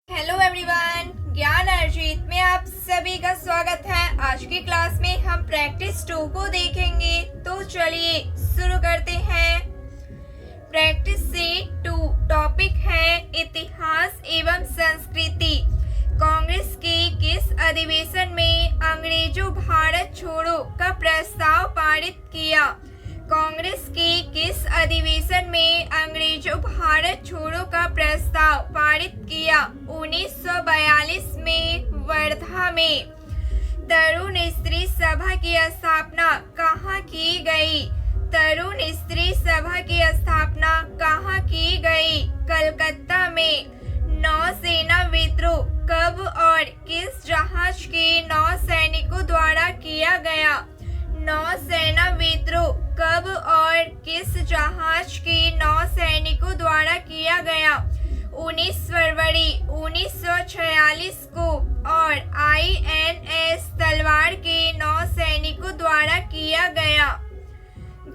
Hello everyone, ज्ञान अर्जित में आप सभी का स्वागत है। आज की क्लास में हम प्रैक्टिस 2 को देखेंगे, तो चलिए शुरू करते हैं। प्रैक्टिस से 2 टॉपिक है इतिहास एवं संस्कृति। कांग्रेस के किस अधिवेशन में अंग्रेजों भारत छोड़ो का प्रस्ताव पारित किया? कांग्रेस के किस अधिवेशन में अंग्रेजों भारत छोड़ो का प्रस्ताव पारित किया? 1942 में वर्धा में। तरुण स्त्री सभा की स्थापना कहाँ की गई? तरुण स्त्री सभा की स्थापना कहाँ की गई? कलकत्ता में। नौसेना विद्रोह कब और किस जहाज के नौसैनिकों द्वारा किया गया? नौसेना विद्रोह कब और किस जहाज के नौसैनिकों द्वारा किया गया? 19 फरवरी 1946 को और INS तलवार के नौसैनिकों द्वारा किया गया।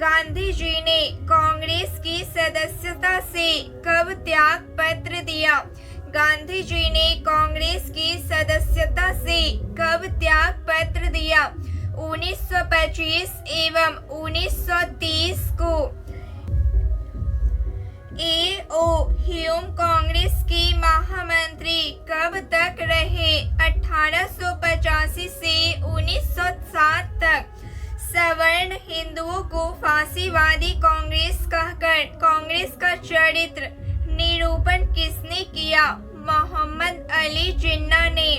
गांधी जी ने कांग्रेस की सदस्यता से कब त्याग पत्र दिया? गांधी जी ने कांग्रेस की सदस्यता से कब त्याग पत्र दिया? 1925 एवं 1930 को। A.O. ह्यूम कांग्रेस के महामंत्री कब तक रहे? 1885 से 1907 तक। सवर्ण हिंदुओं को फांसीवादी कांग्रेस कहकर कांग्रेस का चरित्र निरूपण किसने किया? मोहम्मद अली जिन्ना ने।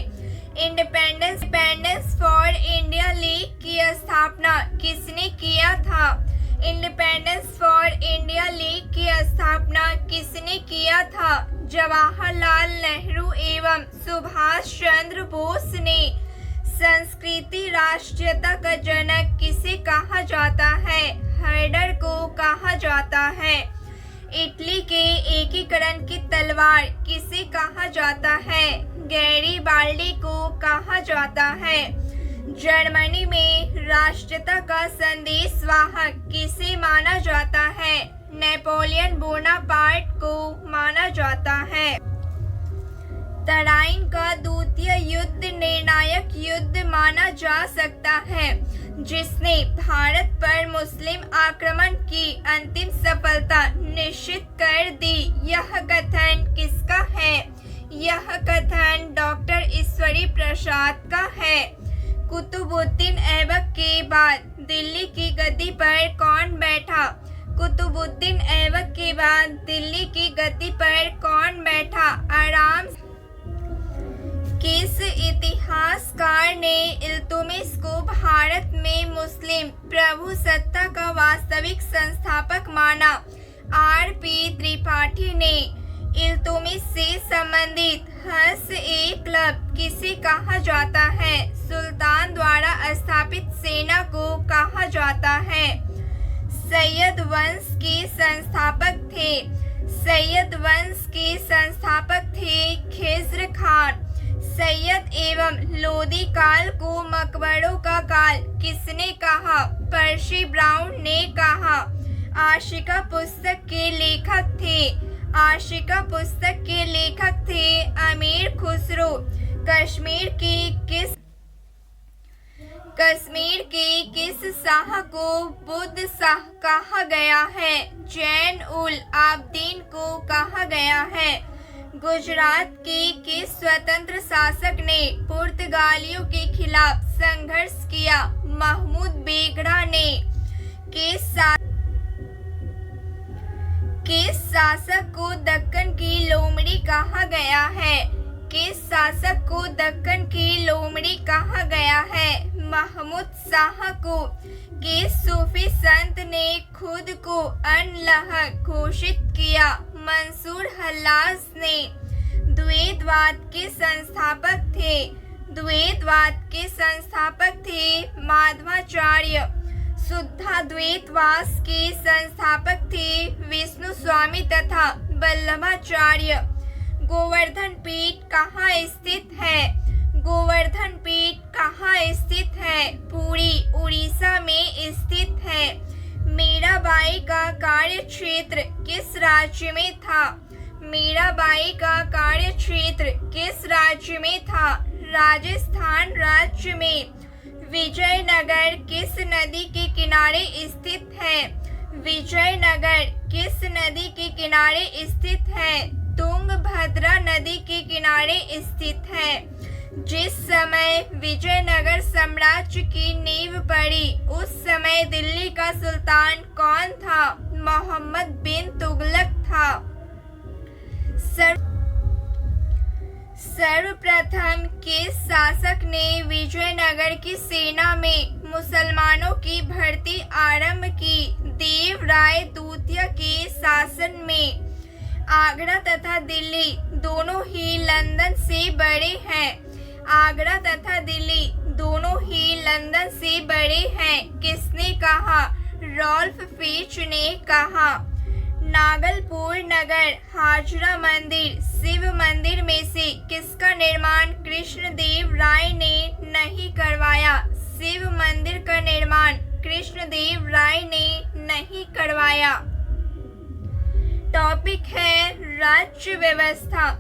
इंडिपेंडेंस फॉर इंडिया लीग की स्थापना किसने किया था? इंडिपेंडेंस फॉर इंडिया लीग की स्थापना किसने किया था? जवाहरलाल नेहरू एवं सुभाष चंद्र बोस ने। संस्कृति राष्ट्रीयता का जनक किसे कहा जाता है? हर्डर को कहा जाता है। इटली के एकीकरण की तलवार किसे कहा जाता है? गैरीबाल्डी को कहा जाता है। जर्मनी में राष्ट्रीयता का संदेश वाहक किसे माना जाता है? नेपोलियन बोनापार्ट को माना जाता है। तराइन का द्वितीय युद्ध निर्णायक युद्ध माना जा सकता है, जिसने भारत पर मुस्लिम आक्रमण की अंतिम सफलता निश्चित कर दी। यह कथन किसका है? यह कथन डॉक्टर ईश्वरी प्रसाद का है। कुतुबुद्दीन ऐबक के बाद दिल्ली की गद्दी पर कौन बैठा? कुतुबुद्दीन ऐबक के बाद दिल्ली की गद्दी पर कौन बैठा? आराम। किस इतिहासकार ने इल्तुतमिश को भारत में मुस्लिम प्रभुसत्ता का वास्तविक संस्थापक माना? R.P. त्रिपाठी ने। इल्तुतमिश से संबंधित क्लब किसे कहा जाता है? सुल्तान द्वारा स्थापित सेना को कहा जाता है। सैयद वंश के संस्थापक थे। सैयद वंश के संस्थापक थे खिज्र खान। सैयद एवं लोदी काल को मकबरों का काल किसने कहा? पर्सी ब्राउन ने कहा। आशिका पुस्तक के लेखक थे। आशिका पुस्तक के लेखक थे अमीर खुसरो। कश्मीर के किस शाह को बुद्ध शाह कहा गया है? जैन उल आबदीन को कहा गया है। गुजरात के किस स्वतंत्र शासक ने पुर्तगालियों के खिलाफ संघर्ष किया? महमूद बेगड़ा ने। किस शासक को दक्कन की लोमड़ी कहा गया है? किस शासक को दक्कन की लोमड़ी कहा गया है? महमूद शाह को। किस सूफी संत ने खुद को अनलह घोषित किया? मंसूर हल्लाज ने। द्वैतवाद के संस्थापक थे। द्वैतवाद के संस्थापक थे माधवाचार्य। शुद्धाद्वैतवाद के संस्थापक थे विष्णु स्वामी तथा वल्लभाचार्य। गोवर्धन पीठ कहाँ स्थित है? गोवर्धन पीठ कहाँ स्थित है? पुरी, उड़ीसा में स्थित है। मीराबाई का कार्य क्षेत्र किस राज्य में था? मीराबाई का कार्यक्षेत्र किस राज्य में था? राजस्थान राज्य में। विजयनगर किस नदी के किनारे स्थित है? विजयनगर किस नदी के किनारे स्थित है? तुंगभद्रा नदी के किनारे स्थित है। जिस समय विजयनगर साम्राज्य की नींव पड़ी उस समय दिल्ली का सुल्तान कौन था? मोहम्मद बिन तुगलक था। सर्वप्रथम किस शासक ने विजयनगर की सेना में मुसलमानों की भर्ती आरंभ की? देवराय द्वितीय के शासन में। आगरा तथा दिल्ली दोनों ही लंदन से बड़े हैं। आगरा तथा दिल्ली दोनों ही लंदन से बड़े हैं। किसने कहा? रॉल्फ फिच ने कहा। नागलपुर नगर हाजरा मंदिर शिव मंदिर में से किसका निर्माण कृष्णदेव राय ने नहीं करवाया? शिव मंदिर का निर्माण कृष्णदेव राय ने नहीं करवाया। टॉपिक है राज्य व्यवस्था।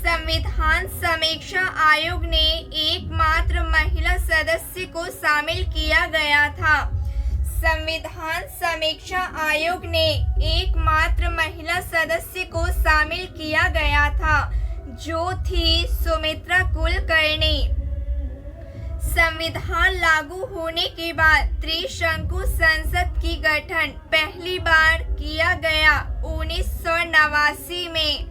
संविधान समीक्षा आयोग ने एकमात्र महिला सदस्य को शामिल किया गया था। संविधान समीक्षा आयोग ने एकमात्र महिला सदस्य को शामिल किया गया था, जो थी सुमित्रा कुलकर्णी। संविधान लागू होने के बाद त्रिशंकु संसद की गठन पहली बार किया गया 1989 में।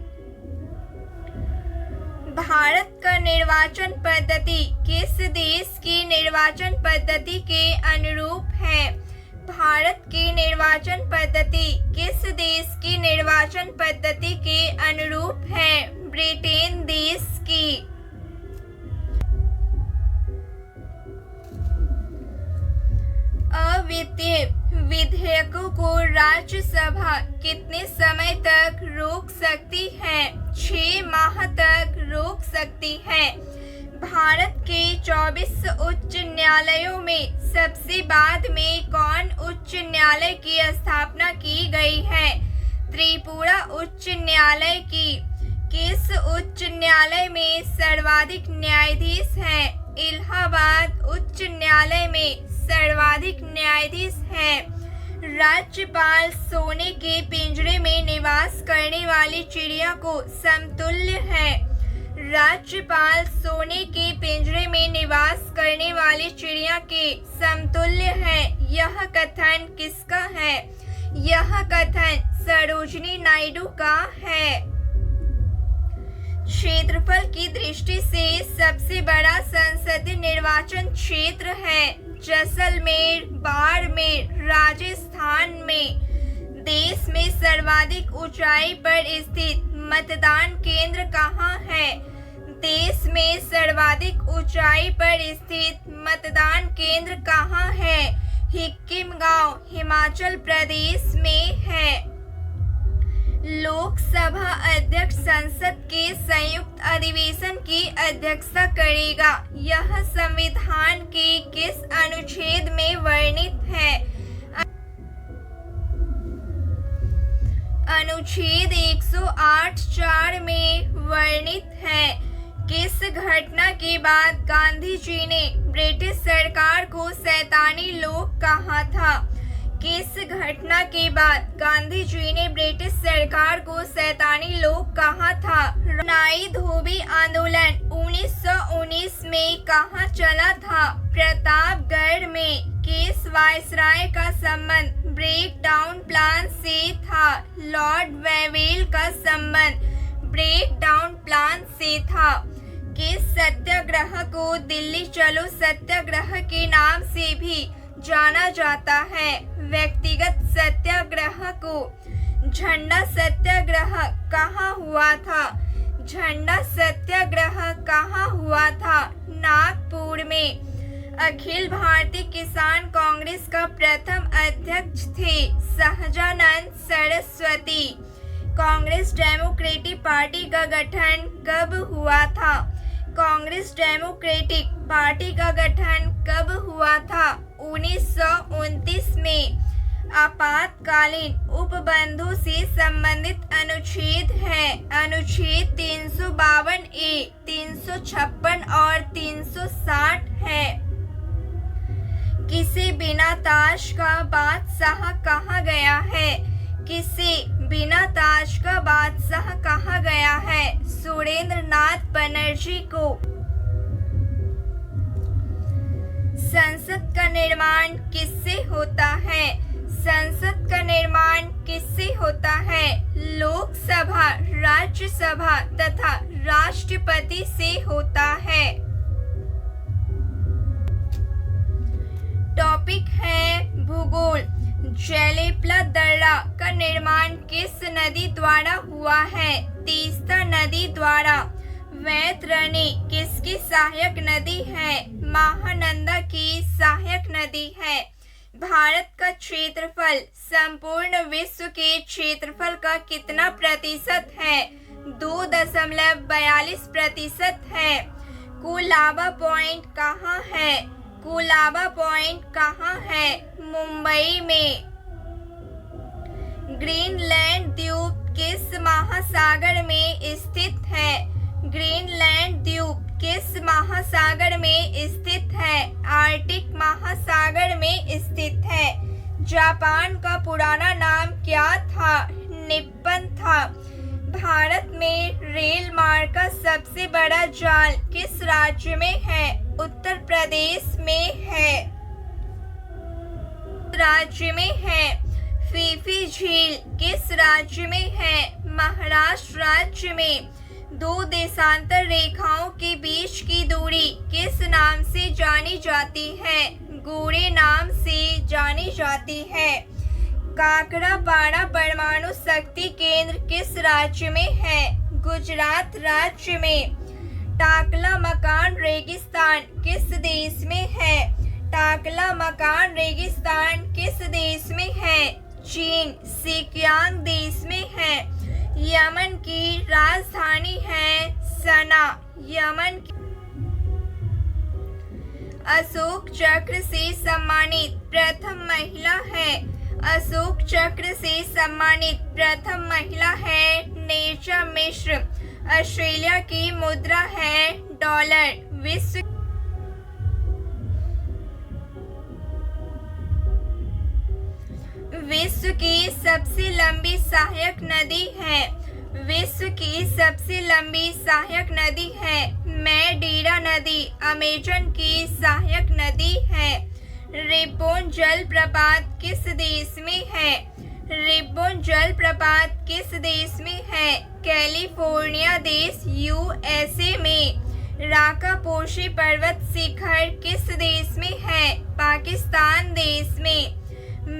भारत का निर्वाचन पद्धति किस देश की निर्वाचन पद्धति के अनुरूप है? भारत की निर्वाचन पद्धति किस देश की निर्वाचन पद्धति के अनुरूप है? ब्रिटेन देश की। अवित्तीय विधेयकों को राज्यसभा कितने समय तक रोक सकती है? 6 माह तक रोक सकती है। भारत के 24 उच्च न्यायालयों में सबसे बाद में कौन उच्च न्यायालय की स्थापना की गई है? त्रिपुरा उच्च न्यायालय की। किस उच्च न्यायालय में सर्वाधिक न्यायाधीश हैं? इलाहाबाद उच्च न्यायालय में सर्वाधिक न्यायाधीश हैं। राज्यपाल सोने के पिंजरे में निवास करने वाली चिड़िया को समतुल्य है। राज्यपाल सोने के पिंजरे में निवास करने वाली चिड़िया के समतुल्य है। यह कथन किसका है? यह कथन सरोजिनी नायडू का है। क्षेत्रफल की दृष्टि से सबसे बड़ा संसदीय निर्वाचन क्षेत्र है जैसलमेर, बाड़मेर, राजस्थान में। देश में सर्वाधिक ऊंचाई पर स्थित मतदान केंद्र कहाँ है? देश में सर्वाधिक ऊंचाई पर स्थित मतदान केंद्र कहाँ है? हिक्किम गांव, हिमाचल प्रदेश में है। लोकसभा अध्यक्ष संसद के संयुक्त अधिवेशन की अध्यक्षता करेगा। यह संविधान के किस अनुच्छेद में वर्णित है? अनुच्छेद 108(4) में वर्णित है। किस घटना के बाद गांधी जी ने ब्रिटिश सरकार को शैतानी लोग कहा था? किस घटना के बाद गांधी जी ने ब्रिटिश सरकार को शैतानी लोग कहा था? नाई धोबी आंदोलन 1919 में कहाँ चला था? प्रतापगढ़ में। किस वायसराय का संबंध ब्रेक डाउन प्लान से था? लॉर्ड वेवेल का संबंध ब्रेक डाउन प्लान से था। किस सत्याग्रह को दिल्ली चलो सत्याग्रह के नाम से भी जाना जाता है? व्यक्तिगत सत्याग्रह को। झंडा सत्याग्रह कहाँ हुआ था? झंडा सत्याग्रह कहाँ हुआ था? नागपुर में। अखिल भारतीय किसान कांग्रेस का प्रथम अध्यक्ष थे सहजानंद सरस्वती। कांग्रेस डेमोक्रेटिक पार्टी का गठन कब हुआ था? कांग्रेस डेमोक्रेटिक पार्टी का गठन कब हुआ था? 1929 में। आपातकालीन उपबंधों से संबंधित अनुच्छेद है। अनुच्छेद 352 ए, 356 और 360 है। किसे बिना ताज का बादशाह कहा गया है? किसे बिना ताज का बादशाह कहा गया है? सुरेंद्र नाथ बनर्जी को। संसद का निर्माण किससे होता है? संसद का निर्माण किससे होता है? लोकसभा, राज्यसभा तथा राष्ट्रपति से होता है। टॉपिक है भूगोल। जलेपला दर्रा का निर्माण किस नदी द्वारा हुआ है? तीस्ता नदी द्वारा। वैतरणी किसकी सहायक नदी है? महानंदा की सहायक नदी है। भारत का क्षेत्रफल संपूर्ण विश्व के क्षेत्रफल का कितना प्रतिशत है? 2.42% है। कोलाबा पॉइंट कहाँ है? कोलाबा पॉइंट कहाँ है? मुंबई में। ग्रीनलैंड द्वीप किस महासागर में स्थित है? ग्रीनलैंड द्वीप किस महासागर में स्थित है? आर्कटिक महासागर में स्थित है। जापान का पुराना नाम क्या था? निप्पन था। भारत में रेल मार्ग का सबसे बड़ा जाल किस राज्य में है? उत्तर प्रदेश में है। राज्य में है। फीफी झील किस राज्य में है? महाराष्ट्र राज्य में। दो देशांतर रेखाओं के बीच की दूरी किस नाम से जानी जाती है? गोरे नाम से जानी जाती है। काकरापाड़ा परमाणु शक्ति केंद्र किस राज्य में है? गुजरात राज्य में। टाकला मकान रेगिस्तान किस देश में है? टाकला मकान रेगिस्तान किस देश में है? चीन, सिकियांग देश में है। यमन की राजधानी है सना। यमन की। अशोक चक्र से सम्मानित प्रथम महिला है। अशोक चक्र से सम्मानित प्रथम महिला है नीरजा मिश्र। ऑस्ट्रेलिया की मुद्रा है डॉलर। विश्व की सबसे लंबी सहायक नदी है। विश्व की सबसे लंबी सहायक नदी है मैडीरा नदी। अमेजन की सहायक नदी है। रिब्बन जलप्रपात किस देश में है? रिब्बन जलप्रपात किस देश में है? कैलिफोर्निया देश USA में। राकापोशी पर्वत शिखर किस देश में है? पाकिस्तान देश में।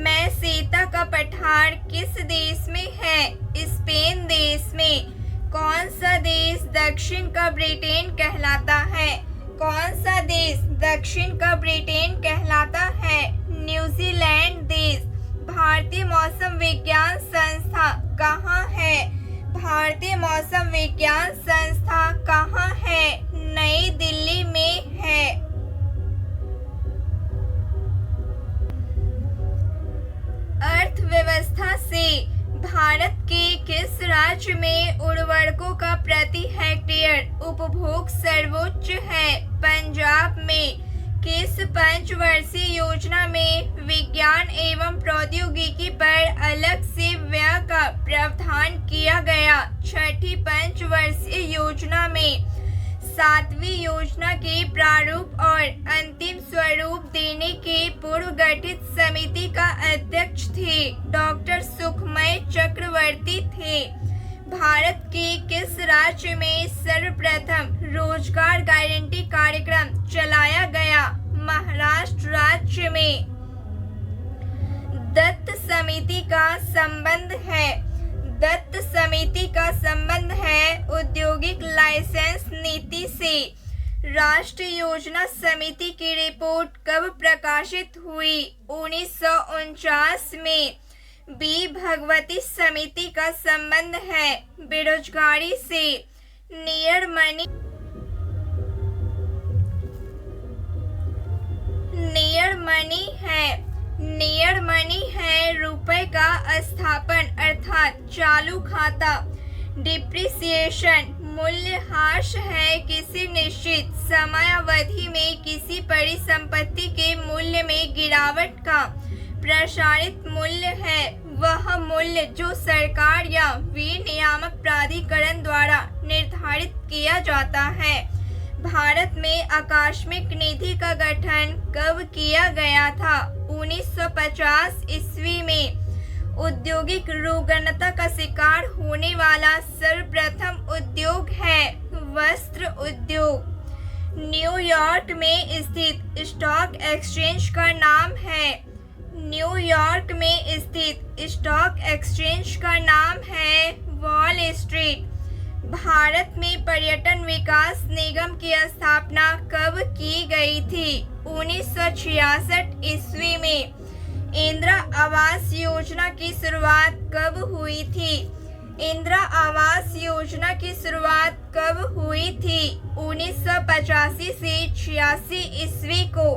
मैसेता का पठार किस देश में है? स्पेन देश में। कौन सा देश दक्षिण का ब्रिटेन कहलाता है? कौन सा देश दक्षिण का ब्रिटेन कहलाता है? न्यूजीलैंड देश। भारतीय मौसम विज्ञान संस्था कहाँ है? भारतीय मौसम विज्ञान संस्था कहाँ है? नई दिल्ली में है। अर्थव्यवस्था से भारत के किस राज्य में उर्वरकों का प्रति हेक्टेयर उपभोग सर्वोच्च है? पंजाब में। किस पंचवर्षीय योजना में विज्ञान एवं प्रौद्योगिकी पर अलग से व्यय का प्रावधान किया गया? छठी पंचवर्षीय योजना में। सातवीं योजना के प्रारूप और अंतिम स्वरूप देने के पूर्व गठित समिति का अध्यक्ष थे डॉक्टर सुखमय चक्रवर्ती थे। भारत के किस राज्य में सर्वप्रथम रोजगार गारंटी कार्यक्रम चलाया गया? महाराष्ट्र राज्य में। दत्त समिति का संबंध है। दत्त समिति का संबंध है औद्योगिक लाइसेंस नीति से। राष्ट्रीय योजना समिति की रिपोर्ट कब प्रकाशित हुई? 1949 में। बी भगवती समिति का संबंध है बेरोजगारी से। नियर मनी है रुपए का स्थापन अर्थात चालू खाता। डिप्रिसिएशन मूल्यह्रास है किसी निश्चित समयावधि में किसी परिसंपत्ति के मूल्य में गिरावट का प्रसारित मूल्य है वह मूल्य जो सरकार या विनियामक प्राधिकरण द्वारा निर्धारित किया जाता है। भारत में आकस्मिक निधि का गठन कब किया गया था? 1950 ईस्वी में। औद्योगिक रुग्णता का शिकार होने वाला सर्वप्रथम उद्योग है वस्त्र उद्योग। न्यूयॉर्क में स्थित स्टॉक एक्सचेंज का नाम है न्यूयॉर्क में स्थित स्टॉक एक्सचेंज का नाम है वॉल स्ट्रीट। भारत में पर्यटन विकास निगम की स्थापना कब की गई थी? 1966 ईस्वी में। इंदिरा आवास योजना की शुरुआत कब हुई थी? इंदिरा आवास योजना की शुरुआत कब हुई थी? 1985 से 86 ईस्वी को।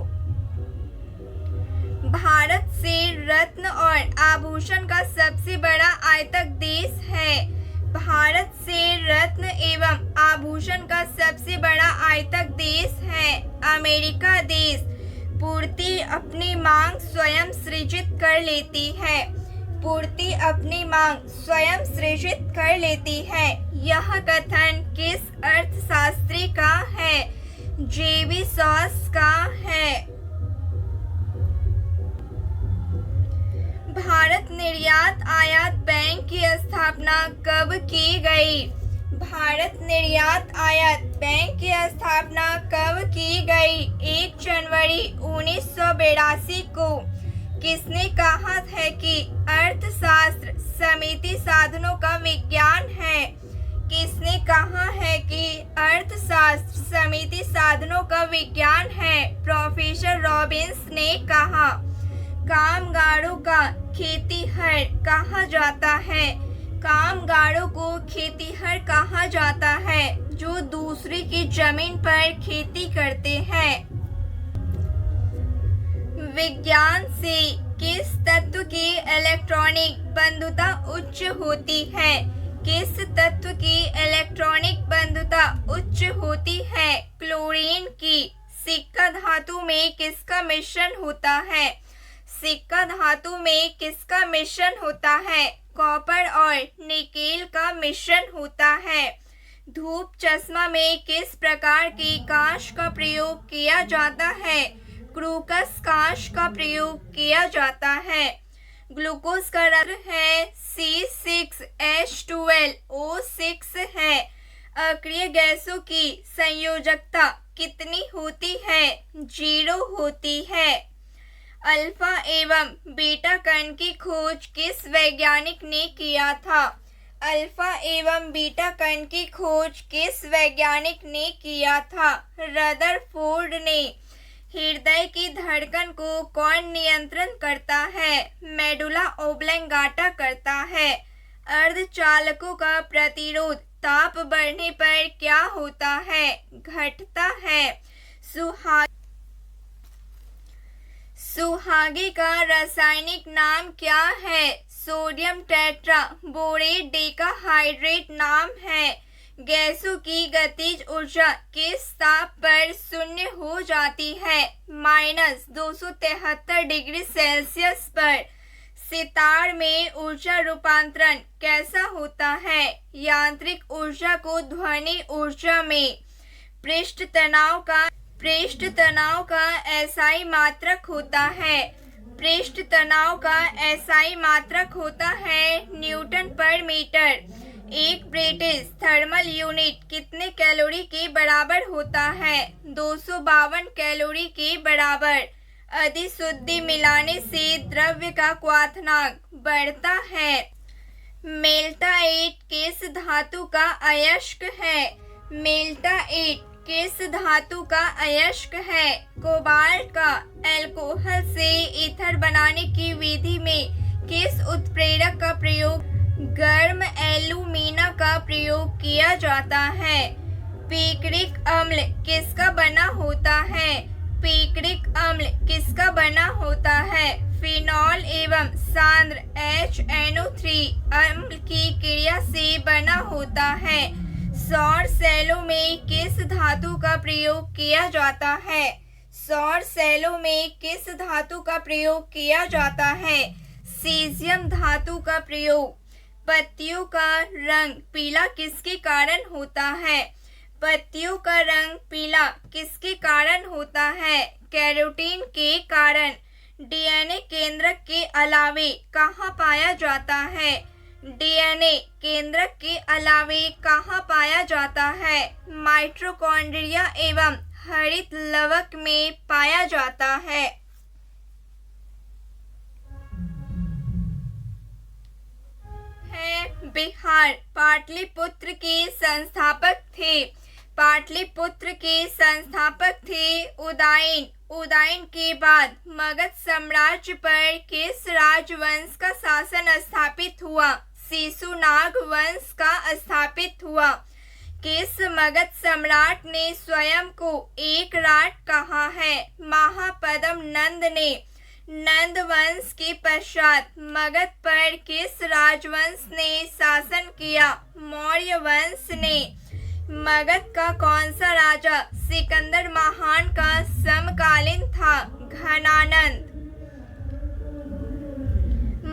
भारत से रत्न और आभूषण का सबसे बड़ा आयातक देश है। भारत से रत्न एवं आभूषण का सबसे बड़ा आयातक देश है अमेरिका देश। पूर्ति अपनी मांग स्वयं सृजित कर लेती है। पूर्ति अपनी मांग स्वयं सृजित कर लेती है। यह कथन किस अर्थशास्त्री का है? जेबी सॉस का है। भारत निर्यात आयात बैंक की स्थापना कब की गई? भारत निर्यात आयात बैंक की स्थापना कब की गई? 1 जनवरी 1982 को। किसने कहा है कि अर्थशास्त्र सीमित साधनों का विज्ञान है? किसने कहा है कि अर्थशास्त्र सीमित साधनों का विज्ञान है? प्रोफेसर रॉबिन्स ने कहा। कामगारों का खेतिहर कहा जाता है। कामगारों को खेतिहर कहा जाता है जो दूसरे की जमीन पर खेती करते हैं। विज्ञान से किस तत्व की इलेक्ट्रॉनिक बंधुता उच्च होती है? किस तत्व की इलेक्ट्रॉनिक बंधुता उच्च होती है? क्लोरीन की। सिक्का धातु में किसका मिश्रण होता है? सिक्का धातु में किसका मिश्रण होता है? कॉपर और निकेल का मिश्रण होता है। धूप चश्मा में किस प्रकार की कांच का प्रयोग किया जाता है? क्रूकस कांच का प्रयोग किया जाता है। ग्लूकोज का रंग है C6H12O6 है। अक्रिय गैसों की संयोजकता कितनी होती है? 0 होती है। अल्फा एवं बीटा कण की खोज किस वैज्ञानिक ने किया था? अल्फा एवं बीटा कण की खोज किस वैज्ञानिक ने किया था? रदरफोर्ड ने। हृदय की धड़कन को कौन नियंत्रण करता है? मेडुला ओब्लंगाटा करता है। अर्धचालकों का प्रतिरोध ताप बढ़ने पर क्या होता है? घटता है। सुहागे का रासायनिक नाम क्या है? सोडियम टेट्रा बोरेट डेकाहाइड्रेट नाम है। गैसों की गतिज ऊर्जा किस ताप पर शून्य हो जाती है? -273 डिग्री सेल्सियस पर। सितार में ऊर्जा रूपांतरण कैसा होता है? यांत्रिक ऊर्जा को ध्वनि ऊर्जा में। पृष्ठ तनाव का एसआई मात्रक होता है। पृष्ठ तनाव का एसआई मात्रक होता है न्यूटन पर मीटर। एक ब्रिटिश थर्मल यूनिट कितने कैलोरी के बराबर होता है? 252 कैलोरी के बराबर। अधिशुद्धि मिलाने से द्रव्य का क्वथनांक बढ़ता है। मेल्टाएट किस धातु का अयस्क है? मेल्टाएट किस धातु का अयस्क है? कोबाल्ट का। अल्कोहल से ईथर बनाने की विधि में किस उत्प्रेरक का प्रयोग? गर्म एल्यूमिना का प्रयोग किया जाता है। पिक्रिक अम्ल किसका बना होता है? पिक्रिक अम्ल किसका बना होता है? फिनॉल एवं सांद्र HNO3 अम्ल की क्रिया से बना होता है। सौर सेलों में किस धातु का प्रयोग किया जाता है? सौर सेलों में किस धातु का प्रयोग किया जाता है? सीजियम धातु का प्रयोग। पत्तियों का रंग पीला किसके कारण होता है? पत्तियों का रंग पीला किसके कारण होता है? कैरोटीन के कारण। डीएनए केंद्रक के अलावे कहाँ पाया जाता है? डीएनए केंद्रक के अलावे कहाँ पाया जाता है? माइटोकॉन्ड्रिया एवं हरित लवक में पाया जाता है। बिहार। पाटलिपुत्र के संस्थापक थे। पाटलिपुत्र के संस्थापक थे उदयन। उदयन के बाद मगध साम्राज्य पर किस राजवंश का शासन स्थापित हुआ? शिशुनाग वंश का स्थापित हुआ। किस मगध सम्राट ने स्वयं को एक राट कहा है? महापद्म नंद ने। नंद वंश के पश्चात मगध पर किस राजवंश ने शासन किया? मौर्य वंश ने। मगध का कौन सा राजा सिकंदर महान का समकालीन था? घनानंद।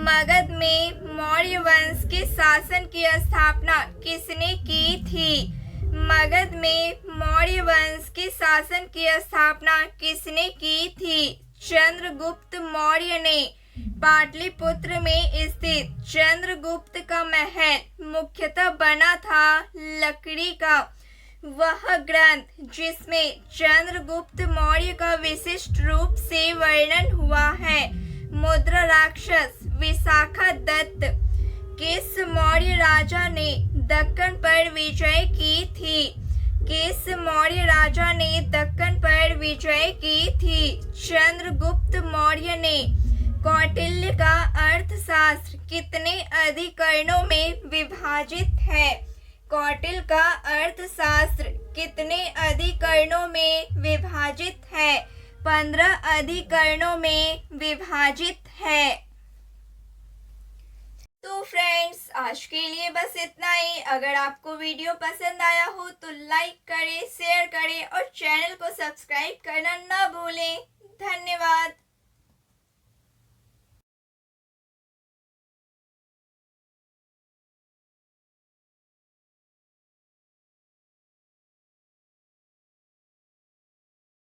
मगध में मौर्य वंश के शासन की स्थापना किसने की थी? मगध में मौर्य वंश के शासन की स्थापना किसने की थी? चंद्रगुप्त मौर्य ने। पाटलिपुत्र में स्थित चंद्रगुप्त का महल मुख्यतः बना था लकड़ी का। वह ग्रंथ जिसमें चंद्रगुप्त मौर्य का विशिष्ट रूप से वर्णन हुआ है। मुद्रा राक्षस विशाखादत्त। किस मौर्य राजा ने दक्कन पर विजय की थी? किस मौर्य राजा ने दक्कन पर विजय की थी? चंद्रगुप्त मौर्य ने। कौटिल्य का अर्थशास्त्र कितने अधिकरणों में विभाजित है? कौटिल्य का अर्थशास्त्र कितने अधिकरणों में विभाजित है? 15 अधिकरणों में विभाजित है। तो फ्रेंड्स, आज के लिए बस इतना ही। अगर आपको वीडियो पसंद आया हो तो लाइक करें, शेयर करें और चैनल को सब्सक्राइब करना ना भूलें।